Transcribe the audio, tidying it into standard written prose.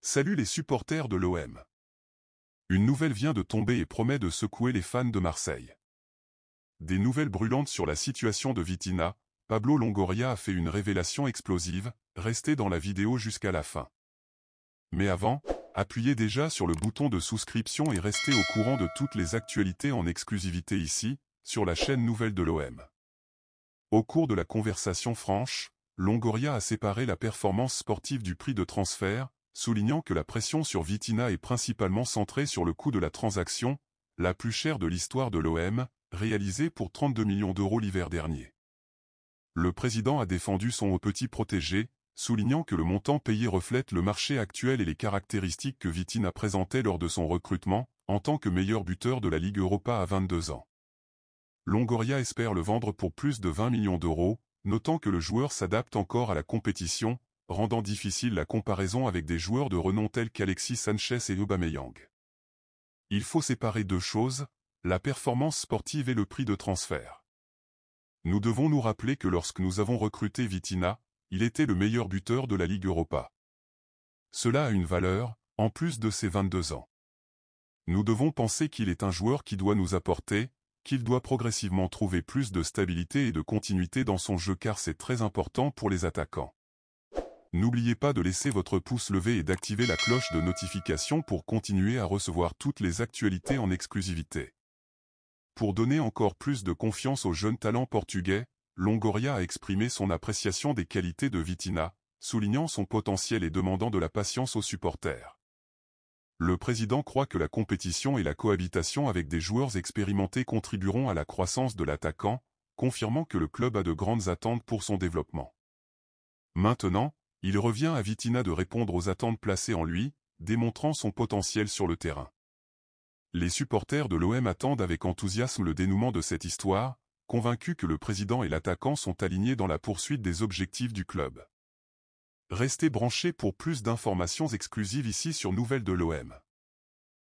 Salut les supporters de l'OM. Une nouvelle vient de tomber et promet de secouer les fans de Marseille. Des nouvelles brûlantes sur la situation de Vitinha. Pablo Longoria a fait une révélation explosive, restez dans la vidéo jusqu'à la fin. Mais avant, appuyez déjà sur le bouton de souscription et restez au courant de toutes les actualités en exclusivité ici, sur la chaîne nouvelle de l'OM. Au cours de la conversation franche, Longoria a séparé la performance sportive du prix de transfert, soulignant que la pression sur Vitinha est principalement centrée sur le coût de la transaction, la plus chère de l'histoire de l'OM, réalisée pour 32 millions d'euros l'hiver dernier. Le président a défendu son haut petit protégé, soulignant que le montant payé reflète le marché actuel et les caractéristiques que Vitinha présentait lors de son recrutement, en tant que meilleur buteur de la Ligue Europa à 22 ans. Longoria espère le vendre pour plus de 20 millions d'euros, notant que le joueur s'adapte encore à la compétition, rendant difficile la comparaison avec des joueurs de renom tels qu'Alexis Sanchez et Aubameyang. Il faut séparer deux choses, la performance sportive et le prix de transfert. Nous devons nous rappeler que lorsque nous avons recruté Vitinha, il était le meilleur buteur de la Ligue Europa. Cela a une valeur, en plus de ses 22 ans. Nous devons penser qu'il est un joueur qui doit nous apporter, qu'il doit progressivement trouver plus de stabilité et de continuité dans son jeu car c'est très important pour les attaquants. N'oubliez pas de laisser votre pouce levé et d'activer la cloche de notification pour continuer à recevoir toutes les actualités en exclusivité. Pour donner encore plus de confiance au jeune talent portugais, Longoria a exprimé son appréciation des qualités de Vitinha, soulignant son potentiel et demandant de la patience aux supporters. Le président croit que la compétition et la cohabitation avec des joueurs expérimentés contribueront à la croissance de l'attaquant, confirmant que le club a de grandes attentes pour son développement. Maintenant, il revient à Vitinha de répondre aux attentes placées en lui, démontrant son potentiel sur le terrain. Les supporters de l'OM attendent avec enthousiasme le dénouement de cette histoire, convaincus que le président et l'attaquant sont alignés dans la poursuite des objectifs du club. Restez branchés pour plus d'informations exclusives ici sur Nouvelles de l'OM.